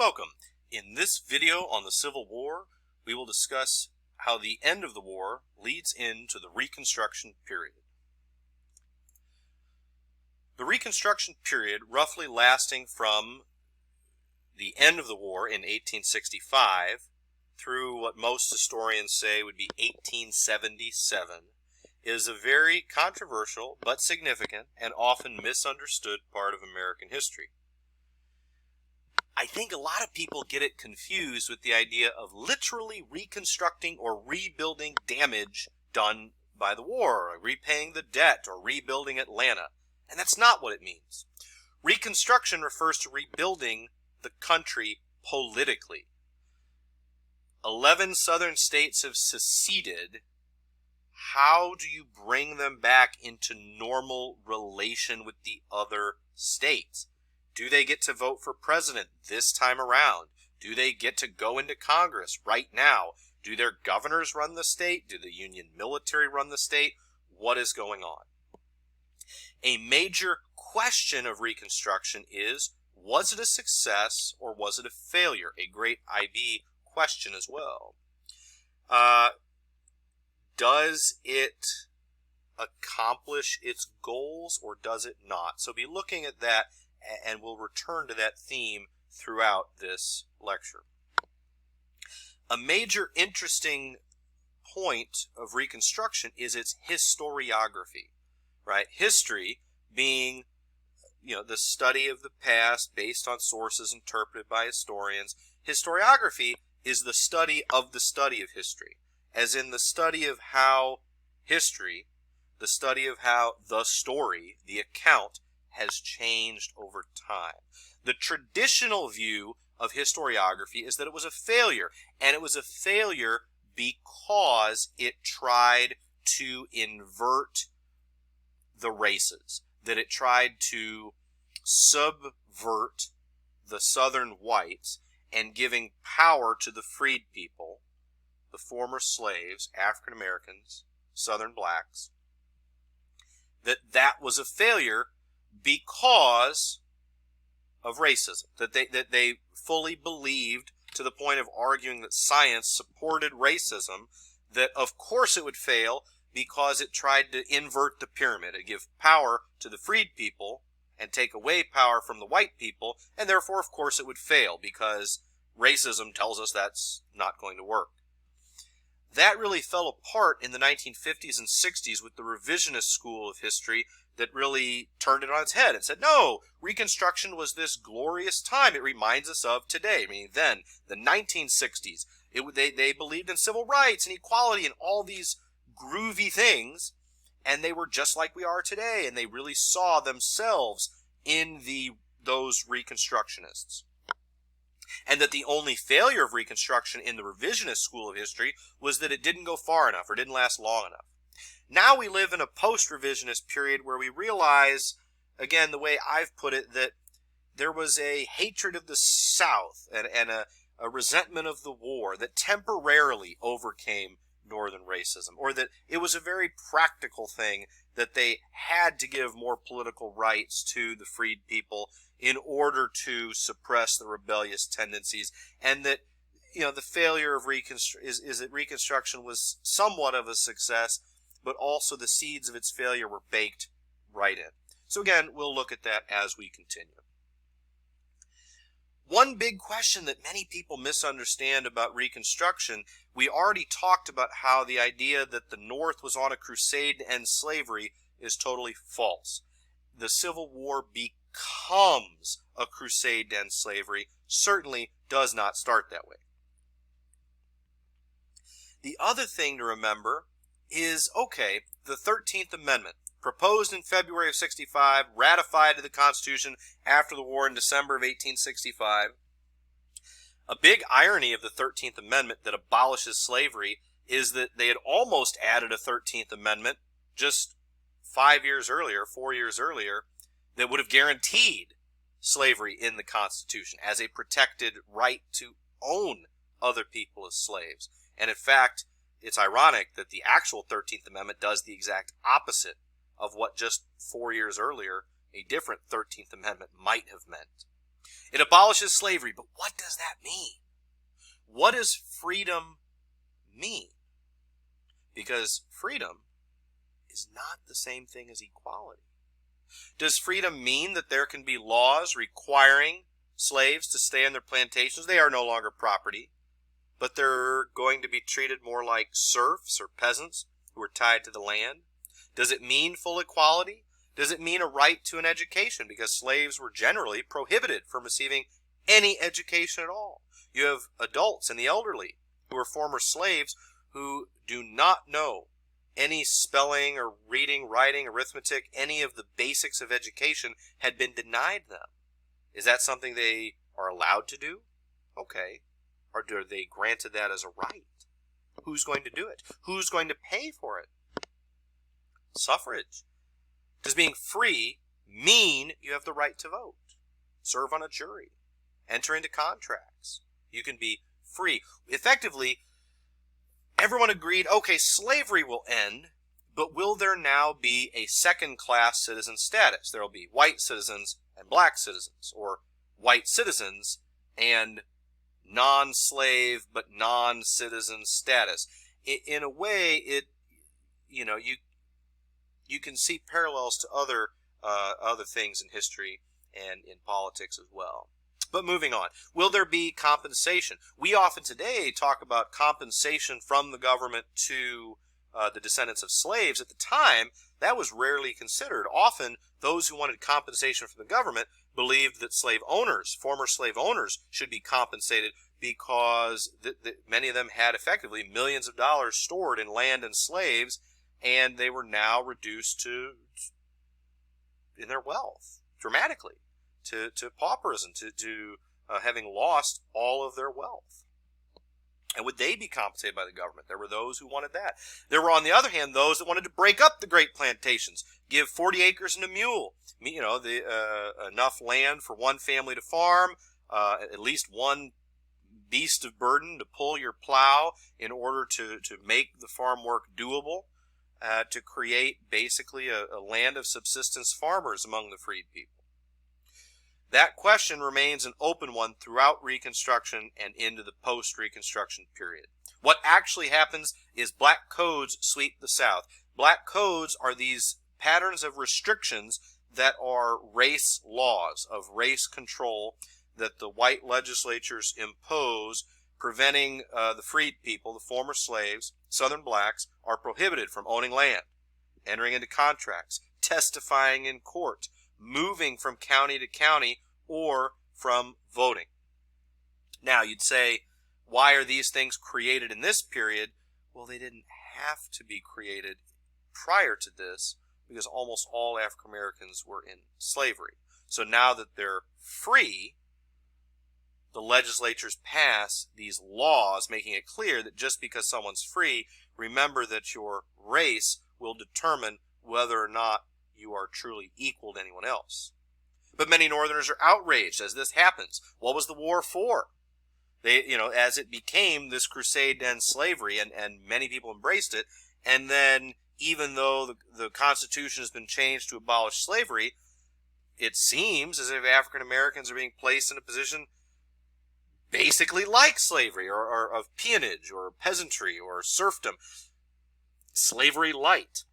Welcome. In this video on the Civil War, we will discuss how the end of the war leads into the Reconstruction period. The Reconstruction period, roughly lasting from the end of the war in 1865 through what most historians say would be 1877, is a very controversial but significant and often misunderstood part of American history. I think a lot of people get it confused with the idea of literally reconstructing or rebuilding damage done by the war, or repaying the debt, or rebuilding Atlanta. And that's not what it means. Reconstruction refers to rebuilding the country politically. 11 southern states have seceded. How do you bring them back into normal relation with the other states? Do they get to vote for president this time around? Do they get to go into Congress right now? Do their governors run the state? Do the Union military run the state? What is going on? A major question of Reconstruction is, was it a success or was it a failure? A great IB question as well. Does it accomplish its goals or does it not? So be looking at that, and we'll return to that theme throughout this lecture. A major interesting point of Reconstruction is its historiography, right? History being, the study of the past based on sources interpreted by historians. Historiography is the study of history, as in the study of how history, the study of how the story, the account, has changed over time. The traditional view of historiography is that it was a failure, and it was a failure because it tried to invert the races, that it tried to subvert the southern whites and giving power to the freed people, the former slaves, African Americans, southern blacks, that was a failure because of racism, that they fully believed, to the point of arguing that science supported racism, that of course it would fail because it tried to invert the pyramid and give power to the freed people and take away power from the white people, and therefore of course it would fail because racism tells us that's not going to work. That really fell apart in the 1950s and 60s with the revisionist school of history that really turned it on its head and said, no, Reconstruction was this glorious time it reminds us of today. I mean, then, the 1960s, they believed in civil rights and equality and all these groovy things, and they were just like we are today, and they really saw themselves in those Reconstructionists. And that the only failure of Reconstruction in the revisionist school of history was that it didn't go far enough or didn't last long enough. Now we live in a post-revisionist period where we realize, again, the way I've put it, that there was a hatred of the South and a resentment of the war that temporarily overcame Northern racism, or that it was a very practical thing that they had to give more political rights to the freed people in order to suppress the rebellious tendencies, and that the failure of Reconstruction was somewhat of a success, but also the seeds of its failure were baked right in. So again, we'll look at that as we continue. One big question that many people misunderstand about Reconstruction, we already talked about how the idea that the North was on a crusade to end slavery is totally false. The Civil War becomes a crusade to end slavery, certainly does not start that way. The other thing to remember is, okay, the 13th Amendment, proposed in February of 65, ratified to the Constitution after the war in December of 1865. A big irony of the 13th Amendment that abolishes slavery is that they had almost added a 13th Amendment just 4 years earlier, that would have guaranteed slavery in the Constitution as a protected right to own other people as slaves. And in fact, it's ironic that the actual 13th Amendment does the exact opposite of what just 4 years earlier a different 13th Amendment might have meant. It abolishes slavery, but what does that mean? What does freedom mean? Because freedom is not the same thing as equality. Does freedom mean that there can be laws requiring slaves to stay on their plantations? They are no longer property, but they're going to be treated more like serfs or peasants who are tied to the land. Does it mean full equality? Does it mean a right to an education? Because slaves were generally prohibited from receiving any education at all. You have adults and the elderly who are former slaves who do not know any spelling or reading, writing, arithmetic, any of the basics of education had been denied them. Is that something they are allowed to do? Okay. Or are they granted that as a right? Who's going to do it? Who's going to pay for it? Suffrage. Does being free mean you have the right to vote, serve on a jury, enter into contracts? You can be free. Effectively, everyone agreed, okay, slavery will end, but will there now be a second-class citizen status? There will be white citizens and black citizens, or white citizens and non-slave but non-citizen status. In a way, you can see parallels to other things in history and in politics as well. But moving on, will there be compensation? We often today talk about compensation from the government to the descendants of slaves. At the time, that was rarely considered. Often, those who wanted compensation from the government believed that slave owners, former slave owners, should be compensated because many of them had effectively millions of dollars stored in land and slaves, and they were now reduced in their wealth dramatically to pauperism, to having lost all of their wealth. And would they be compensated by the government? There were those who wanted that. There were, on the other hand, those that wanted to break up the great plantations, give 40 acres and a mule, enough land for one family to farm, at least one beast of burden to pull your plow in order to make the farm work doable, to create basically a land of subsistence farmers among the freed people. That question remains an open one throughout Reconstruction and into the post-Reconstruction period. What actually happens is black codes sweep the South. Black codes are these patterns of restrictions that are race laws, of race control, that the white legislatures impose, preventing the freed people, the former slaves, Southern blacks, are prohibited from owning land, entering into contracts, testifying in court, moving from county to county, or from voting. Now, you'd say, why are these things created in this period? Well, they didn't have to be created prior to this, because almost all African Americans were in slavery. So now that they're free, the legislatures pass these laws making it clear that just because someone's free, remember that your race will determine whether or not you are truly equal to anyone else. But many Northerners are outraged as this happens. What was the war for? As it became this crusade to end slavery, and many people embraced it, and then even though the Constitution has been changed to abolish slavery, it seems as if African Americans are being placed in a position basically like slavery, or of peonage, or peasantry, or serfdom. Slavery light,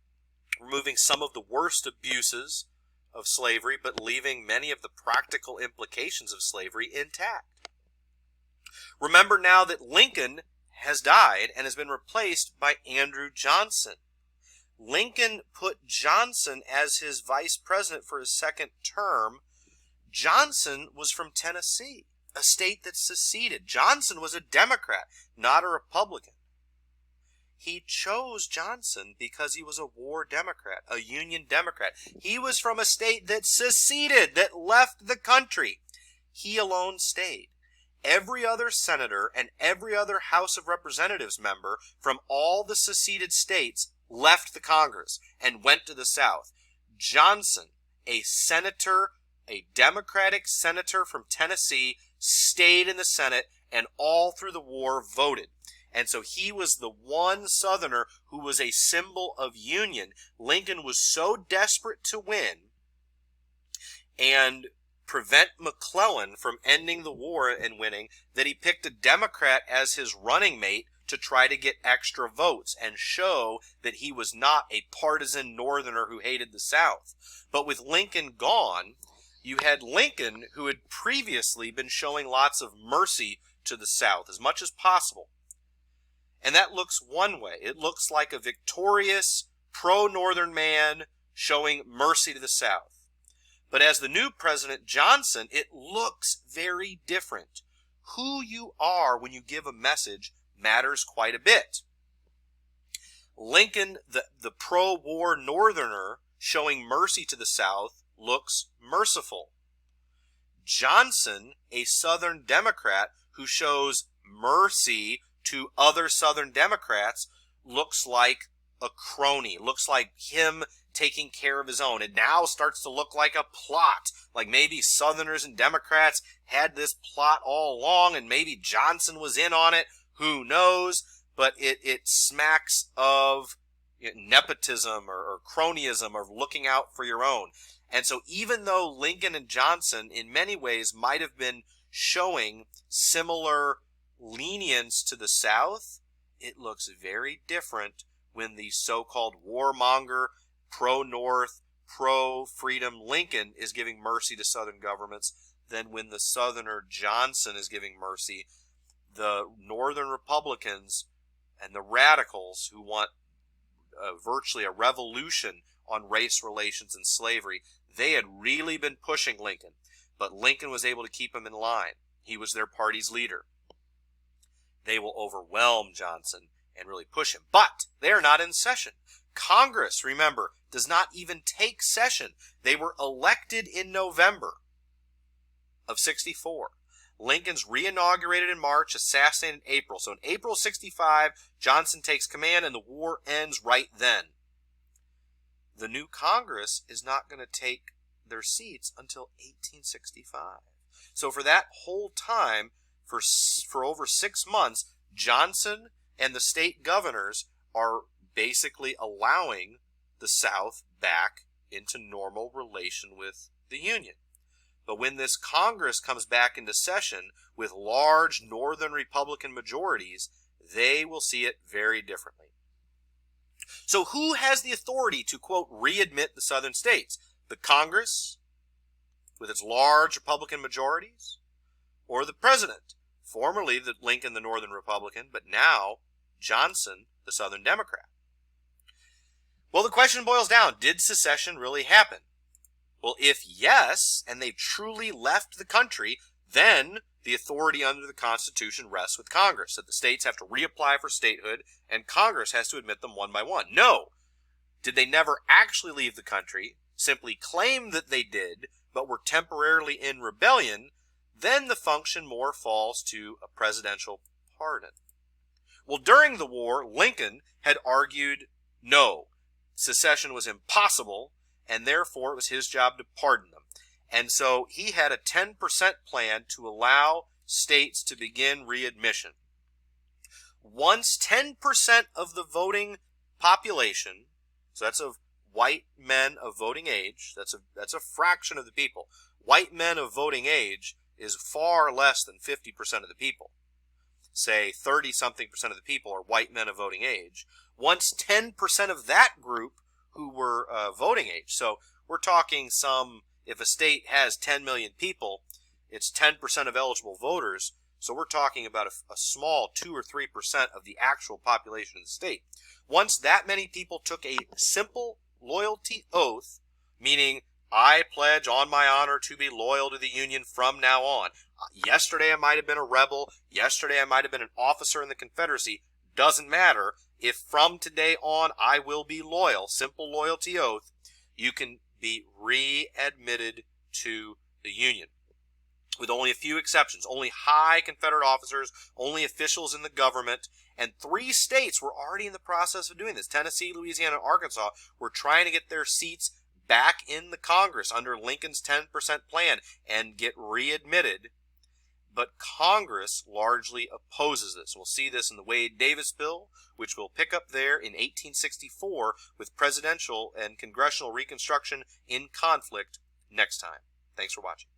removing some of the worst abuses of slavery, but leaving many of the practical implications of slavery intact. Remember now that Lincoln has died and has been replaced by Andrew Johnson. Lincoln put Johnson as his vice president for his second term. Johnson was from Tennessee, a state that seceded. Johnson was a Democrat, not a Republican. He chose Johnson because he was a war Democrat, a Union Democrat. He was from a state that seceded, that left the country. He alone stayed. Every other senator and every other House of Representatives member from all the seceded states left the Congress and went to the South. Johnson, a senator, a Democratic senator from Tennessee, stayed in the Senate and all through the war voted. And so he was the one Southerner who was a symbol of union. Lincoln was so desperate to win and prevent McClellan from ending the war and winning, that he picked a Democrat as his running mate to try to get extra votes and show that he was not a partisan Northerner who hated the South. But with Lincoln gone, you had Lincoln, who had previously been showing lots of mercy to the South as much as possible. And that looks one way. It looks like a victorious pro-Northern man showing mercy to the South. But as the new President Johnson, it looks very different. Who you are when you give a message matters quite a bit. Lincoln, the pro-war Northerner showing mercy to the South, looks merciful. Johnson, a Southern Democrat who shows mercy to other Southern Democrats, looks like a crony, looks like him taking care of his own. It now starts to look like a plot, like maybe Southerners and Democrats had this plot all along and maybe Johnson was in on it. Who knows? But it smacks of nepotism or cronyism or looking out for your own. And so even though Lincoln and Johnson in many ways might have been showing similar lenience to the South, it looks very different when the so-called warmonger, pro-North, pro-freedom Lincoln is giving mercy to Southern governments than when the Southerner Johnson is giving mercy. The Northern Republicans and the radicals who want virtually a revolution on race relations and slavery, they had really been pushing Lincoln, but Lincoln was able to keep them in line. He was their party's leader. They will overwhelm Johnson and really push him, but they are not in session. Congress, remember, does not even take session. They were elected in November of 64. Lincoln's re-inaugurated in March, assassinated in April. So in April 65, Johnson takes command and the war ends right then. The new Congress is not going to take their seats until 1865. So for that whole time, for over 6 months, Johnson and the state governors are basically allowing the South back into normal relation with the Union. But when this Congress comes back into session with large Northern Republican majorities, they will see it very differently. So who has the authority to, quote, readmit the Southern states? The Congress, with its large Republican majorities, or the President, formerly the Lincoln, the Northern Republican, but now Johnson, the Southern Democrat? Well, the question boils down, did secession really happen? Well, if yes, and they truly left the country, then the authority under the Constitution rests with Congress, that the states have to reapply for statehood, and Congress has to admit them one by one. No. Did they never actually leave the country, simply claim that they did, but were temporarily in rebellion, then the function more falls to a presidential pardon. Well, during the war, Lincoln had argued no, secession was impossible, and therefore it was his job to pardon them. And so he had a 10% plan to allow states to begin readmission. Once 10% of the voting population, so that's of white men of voting age, that's a fraction of the people. White men of voting age is far less than 50% of the people. Say 30-something% of the people are white men of voting age. Once 10% of that group who were voting age, so we're talking if a state has 10 million people, it's 10% of eligible voters, so we're talking about a small 2 or 3% of the actual population of the state. Once that many people took a simple loyalty oath, meaning I pledge on my honor to be loyal to the Union from now on. Yesterday I might have been a rebel, yesterday I might have been an officer in the Confederacy, doesn't matter. If from today on I will be loyal, simple loyalty oath, you can be readmitted to the Union. With only a few exceptions, only high Confederate officers, only officials in the government, and 3 states were already in the process of doing this. Tennessee, Louisiana, and Arkansas were trying to get their seats back in the Congress under Lincoln's 10% plan and get readmitted. But Congress largely opposes this. We'll see this in the Wade-Davis bill, which will pick up there in 1864 with presidential and congressional Reconstruction in conflict next time. Thanks for watching.